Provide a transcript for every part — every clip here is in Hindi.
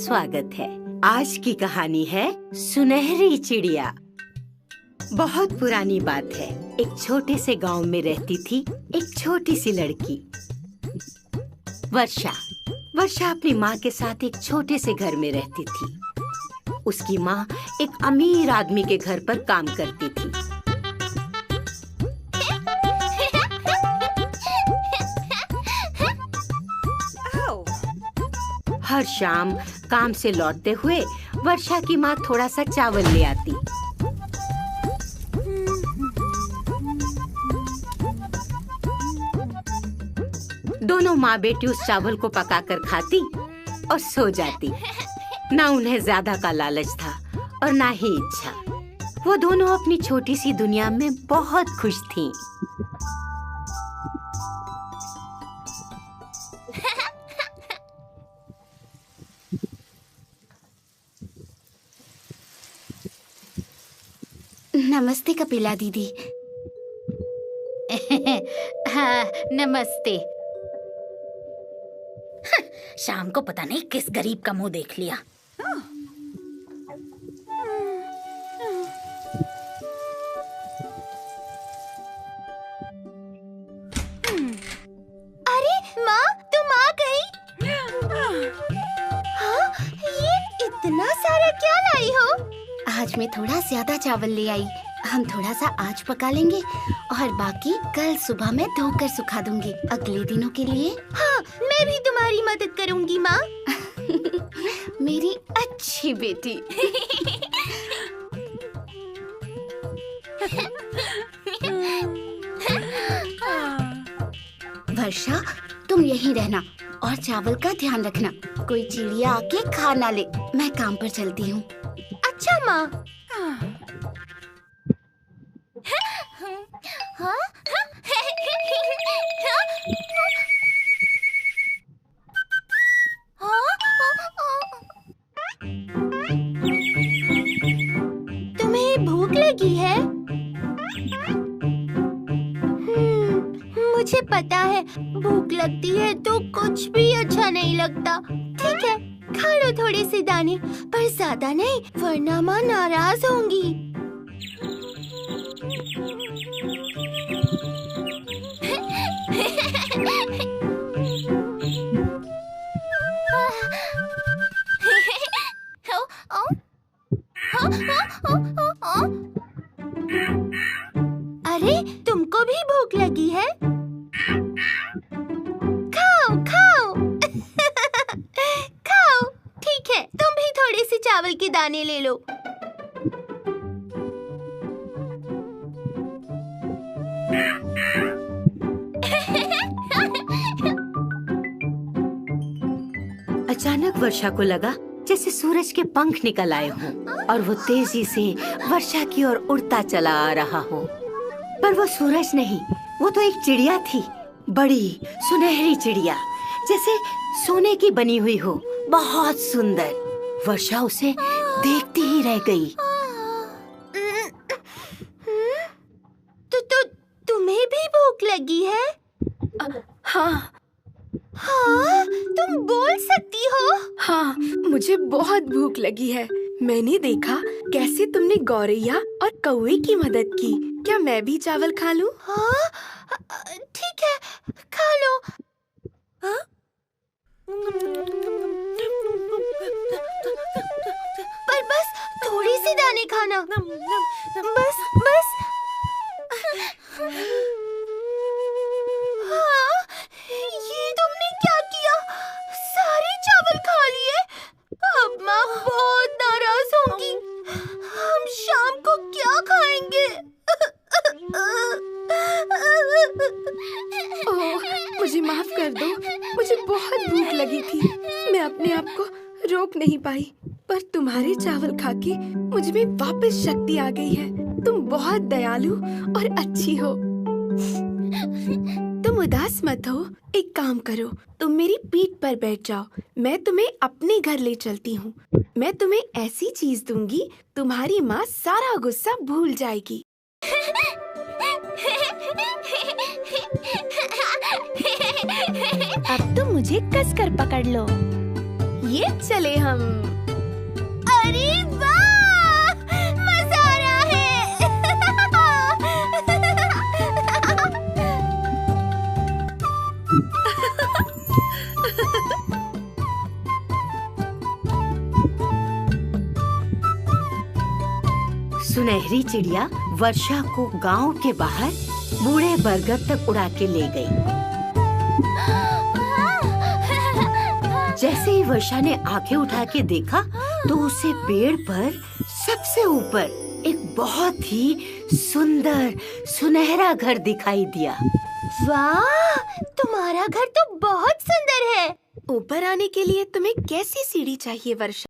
स्वागत है। आज की कहानी है सुनहरी चिड़िया। बहुत पुरानी बात है। एक छोटे से गांव में रहती थी एक छोटी सी लड़की, वर्षा। वर्षा अपनी माँ के साथ एक छोटे से घर में रहती थी। उसकी माँ एक अमीर आदमी के घर पर काम करती थी। हर शाम काम से लौटते हुए वर्षा की माँ थोड़ा सा चावल ले आती। दोनों माँ बेटी उस चावल को पकाकर खाती और सो जाती। ना उन्हें ज्यादा का लालच था और ना ही इच्छा। वो दोनों अपनी छोटी सी दुनिया में बहुत खुश थीं। नमस्ते कपिला दीदी। हाँ, नमस्ते। शाम को पता नहीं किस गरीब का मुंह देख लिया। अरे माँ, तुम आ गई? हाँ, ये इतना सारा क्या लाई हो? आज मैं थोड़ा ज्यादा चावल ले आई। हम थोड़ा सा आज पका लेंगे और बाकी कल सुबह में धोकर सुखा दूंगी अगले दिनों के लिए। हाँ, मैं भी तुम्हारी मदद करूंगी माँ। मेरी अच्छी बेटी। वर्षा, तुम यहीं रहना और चावल का ध्यान रखना। कोई चिड़िया आके खा ना ले। मैं काम पर चलती हूँ। अच्छा माँ। तुम्हें भूख लगी है? मुझे पता है, भूख लगती है तो कुछ भी अच्छा नहीं लगता। ठीक है, खा लो थोड़े से दाने, पर ज्यादा नहीं, वरना माँ नाराज होंगी। अरे, तुमको भी भूख लगी है? खाओ खाओ। खाओ। ठीक है, तुम भी थोड़े से चावल के दाने ले लो। अचानक वर्षा को लगा जैसे सूरज के पंख निकल आए हों और वो तेजी से वर्षा की ओर उड़ता चला आ रहा हो। पर वो सूरज नहीं, वो तो एक चिड़िया थी। बड़ी सुनहरी चिड़िया, जैसे सोने की बनी हुई हो, बहुत सुंदर। वर्षा उसे देखती ही रह गई। तो तुम्हें भी भूख लगी है? हाँ। हाँ, तुम बोल सकती हो? हाँ, मुझे बहुत भूख लगी है। मैंने देखा कैसे तुमने गौरैया और कौवे की मदद की। क्या मैं भी चावल खा लूं? हाँ, ठीक है, खा लो। हाँ? पर बस थोड़ी सी दाने खाना। बस बस। हाँ, ये तुमने क्या किया? सारे चावल खा लिए। अब माँ बहुत नाराज होंगी। हम शाम को क्या खाएंगे? ओह, मुझे माफ कर दो। मुझे बहुत भूख लगी थी। मैं अपने आप को रोक नहीं पाई। पर तुम्हारे चावल खा के मुझ में वापस शक्ति आ गई है। तुम बहुत दयालु और अच्छी हो। तुम उदास मत हो। एक काम करो, तुम मेरी पीठ पर बैठ जाओ। मैं तुम्हें अपने घर ले चलती हूँ। मैं तुम्हें ऐसी चीज दूंगी, तुम्हारी माँ सारा गुस्सा भूल जाएगी। अब तुम मुझे कसकर पकड़ लो। आइए चले हम। अरे वाह, मजा आ रहा है। सुनहरी चिड़िया वर्षा को गांव के बाहर बूढ़े बरगद तक उड़ा के ले गई। जैसे ही वर्षा ने आंखें उठा के देखा तो उसे पेड़ पर सबसे ऊपर एक बहुत ही सुंदर सुनहरा घर दिखाई दिया। वाह, तुम्हारा घर तो बहुत सुंदर है। ऊपर आने के लिए तुम्हें कैसी सीढ़ी चाहिए वर्षा?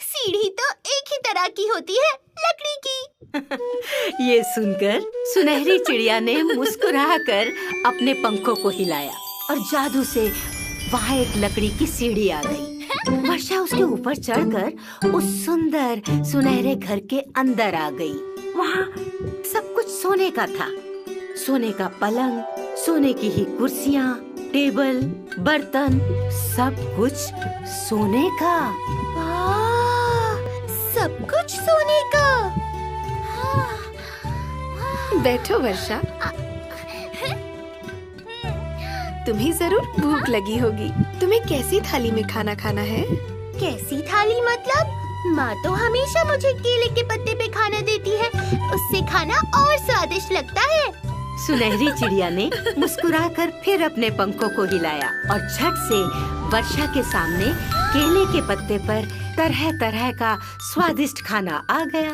सीढ़ी तो एक ही तरह की होती है, लकड़ी की। ये सुनकर सुनहरी चिड़िया ने मुस्कुराकर अपने पंखों को हिलाया और जादू से वहाँ एक लकड़ी की सीढ़ी आ गई। वर्षा उसके ऊपर चढ़कर उस सुंदर सुनहरे घर के अंदर आ गई। वहाँ सब कुछ सोने का था। सोने का पलंग, सोने की ही कुर्सियाँ, टेबल, बर्तन, सब कुछ सोने का। वाह, सब कुछ सोने का। बैठो वर्षा, तुम्हें जरूर भूख लगी होगी। तुम्हें कैसी थाली में खाना खाना है? कैसी थाली मतलब? माँ तो हमेशा मुझे केले के पत्ते पे खाना देती है, उससे खाना और स्वादिष्ट लगता है। सुनहरी चिड़िया ने मुस्कुराकर फिर अपने पंखों को हिलाया और झट से वर्षा के सामने केले के पत्ते पर तरह तरह का स्वादिष्ट खाना आ गया।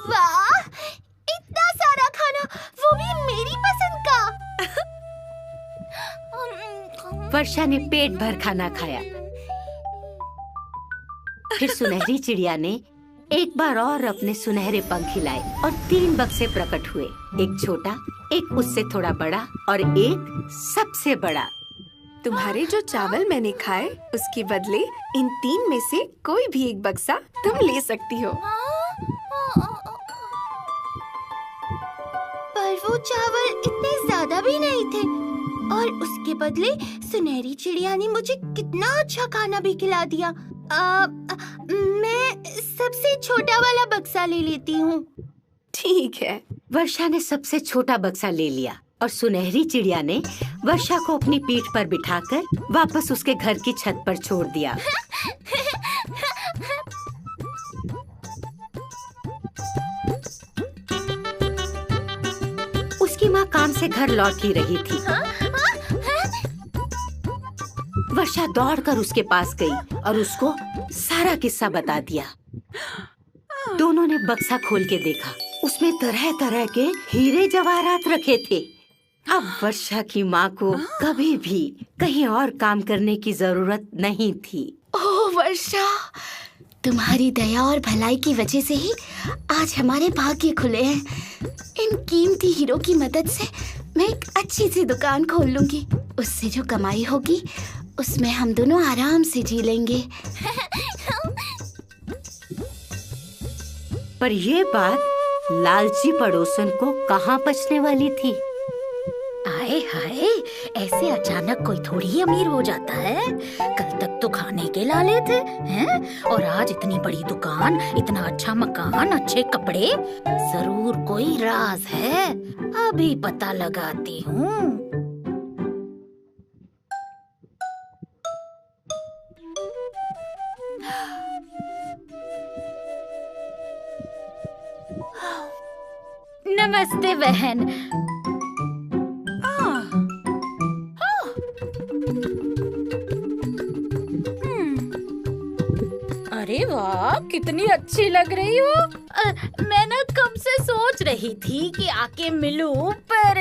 वाह, इतना सारा खाना, वो भी मेरी पसंद का। वर्षा ने पेट भर खाना खाया। फिर सुनहरी चिड़िया ने एक बार और अपने सुनहरे पंख हिलाए और 3 बक्से प्रकट हुए। एक छोटा, एक उससे थोड़ा बड़ा और एक सबसे बड़ा। तुम्हारे जो चावल मैंने खाए उसके बदले इन 3 में से कोई भी एक बक्सा तुम ले सकती हो। पर वो चावल इतने ज्यादा भी नहीं थे और उसके बदले सुनहरी चिड़िया ने मुझे कितना अच्छा खाना भी खिला दिया। मैं सबसे छोटा वाला बक्सा ले लेती हूँ। ठीक है। वर्षा ने सबसे छोटा बक्सा ले लिया और सुनहरी चिड़िया ने वर्षा को अपनी पीठ पर बिठाकर वापस उसके घर की छत पर छोड़ दिया। उसकी माँ काम से घर लौट ही रही थी। वर्षा दौड़कर उसके पास गई और उसको सारा किस्सा बता दिया। दोनों ने बक्सा खोल के देखा, उसमें तरह तरह के हीरे जवाहरात रखे थे। अब वर्षा की माँ को कभी भी कहीं और काम करने की जरूरत नहीं थी। ओह वर्षा, तुम्हारी दया और भलाई की वजह से ही आज हमारे भाग्य खुले हैं। इन कीमती हीरो की मदद से मैं एक अच्छी सी दुकान खोल लूंगी। उससे जो कमाई होगी उसमें हम दोनों आराम से जी लेंगे। पर ये बात लालची पड़ोसन को कहाँ पचने वाली थी। आए हाय, ऐसे अचानक कोई थोड़ी अमीर हो जाता है। कल तक तो खाने के लाले थे, हैं? और आज इतनी बड़ी दुकान, इतना अच्छा मकान, अच्छे कपड़े। जरूर कोई राज है, अभी पता लगाती हूँ। नमस्ते बहन। अरे वाह, कितनी अच्छी लग रही हो। मैं ना कब से सोच रही थी कि आके मिलूं, पर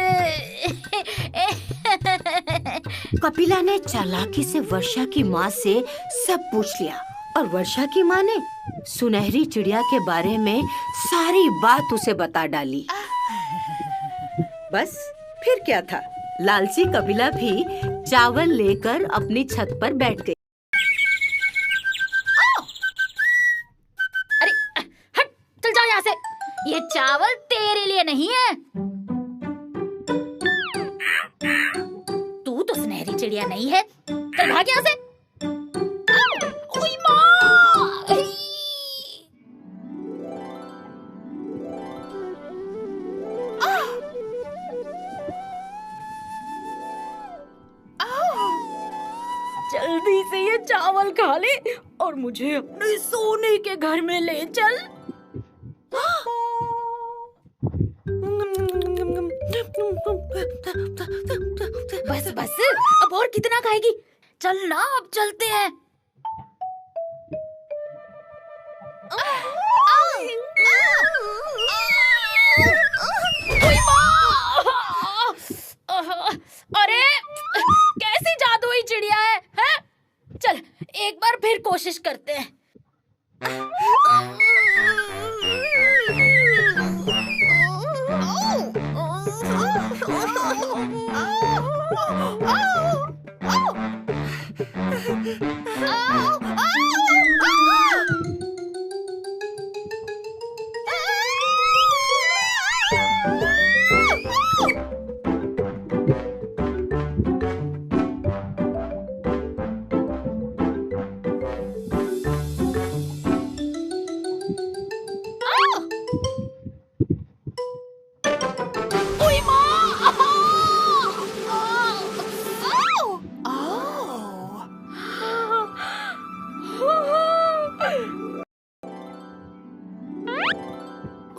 कपिला ने चालाकी से वर्षा की माँ से सब पूछ लिया और वर्षा की माँ ने सुनहरी चिड़िया के बारे में सारी बात उसे बता डाली। बस फिर क्या था, लालची कपिला भी चावल लेकर अपनी छत पर बैठ गई। अरे हट, चल जाओ यहाँ से। ये चावल तेरे लिए नहीं है। तू तो सुनहरी चिड़िया नहीं है, चल भाग यहाँ से। चावल खा ले और मुझे अपने सोने के घर में ले चल। बस बस, अब और कितना खाएगी? चल ना, अब चलते हैं। अरे कैसी जादुई चिड़िया है, हैं? चल एक बार फिर कोशिश करते हैं।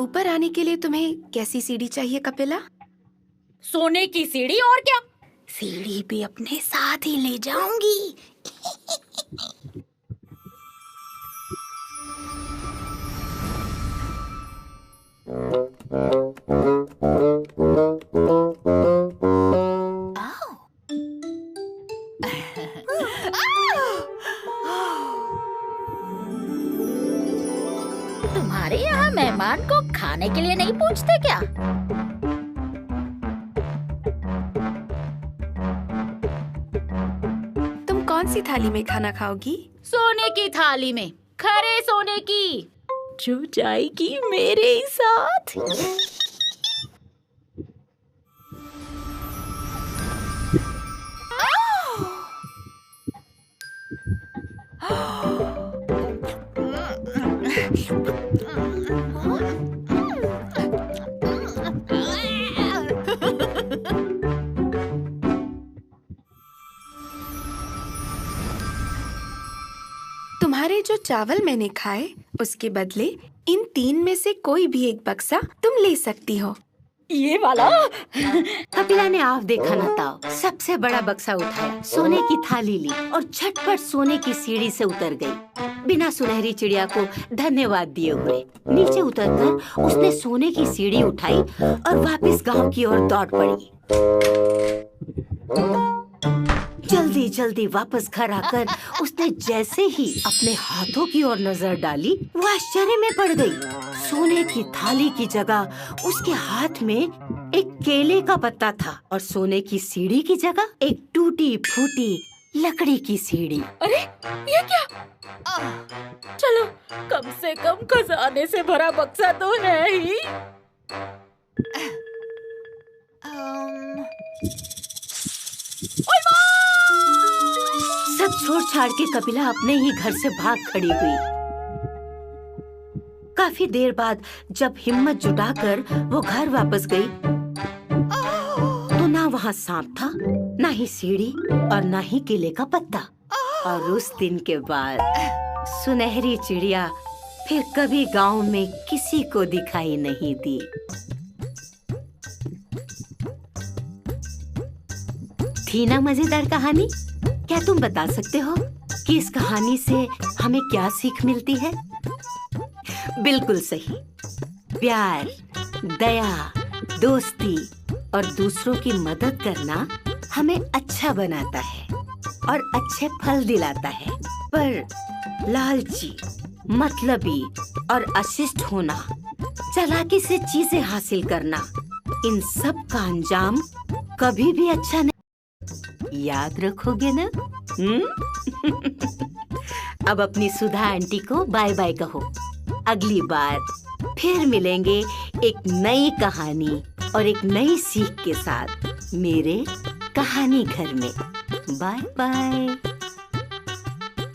ऊपर आने के लिए तुम्हें कैसी सीढ़ी चाहिए कपिला? सोने की सीढ़ी, और क्या? सीढ़ी भी अपने साथ ही ले जाऊंगी। तुम्हारे यहाँ मेहमान को खाने के लिए नहीं पूछते क्या? तुम कौन सी थाली में खाना खाओगी? सोने की थाली में, खरे सोने की, जो जाएगी मेरे ही साथ। तुम्हारे जो चावल मैंने खाए उसके बदले इन 3 में से कोई भी एक बक्सा तुम ले सकती हो। ये वाला? कपिला ने आप देखा न ताओ, सबसे बड़ा बक्सा उठाया, सोने की थाली ली और झटपट सोने की सीढ़ी से उतर गई। बिना सुनहरी चिड़िया को धन्यवाद दिए हुए नीचे उतरकर उसने सोने की सीढ़ी उठाई और वापस गांव की ओर दौड़ पड़ी। जल्दी जल्दी वापस घर आकर उसने जैसे ही अपने हाथों की ओर नजर डाली, वो आश्चर्य में पड़ गई। सोने की थाली की जगह उसके हाथ में एक केले का पत्ता था और सोने की सीढ़ी की जगह एक टूटी फूटी लकड़ी की सीढ़ी। अरे ये क्या? चलो कम से कम खजाने से भरा बक्सा तो है ही। सब छोड़ छाड़ के कपिला अपने ही घर से भाग खड़ी हुई। काफी देर बाद जब हिम्मत जुटाकर वो घर वापस गई तो ना वहाँ सांप था, ना ही सीढ़ी और ना ही केले का पत्ता। और उस दिन के बाद सुनहरी चिड़िया फिर कभी गांव में किसी को दिखाई नहीं दी। थी ना मजेदार कहानी? क्या तुम बता सकते हो कि इस कहानी से हमें क्या सीख मिलती है? बिल्कुल सही, प्यार, दया, दोस्ती और दूसरों की मदद करना हमें अच्छा बनाता है और अच्छे फल दिलाता है। पर लालची, मतलबी और अशिष्ट होना, चालाकी से चीजें हासिल करना, इन सब का अंजाम कभी भी अच्छा नहीं। याद रखोगे ना? अब अपनी सुधा आंटी को बाय बाय कहो। अगली बार फिर मिलेंगे एक नई कहानी और एक नई सीख के साथ मेरे कहानी घर में। Bye bye.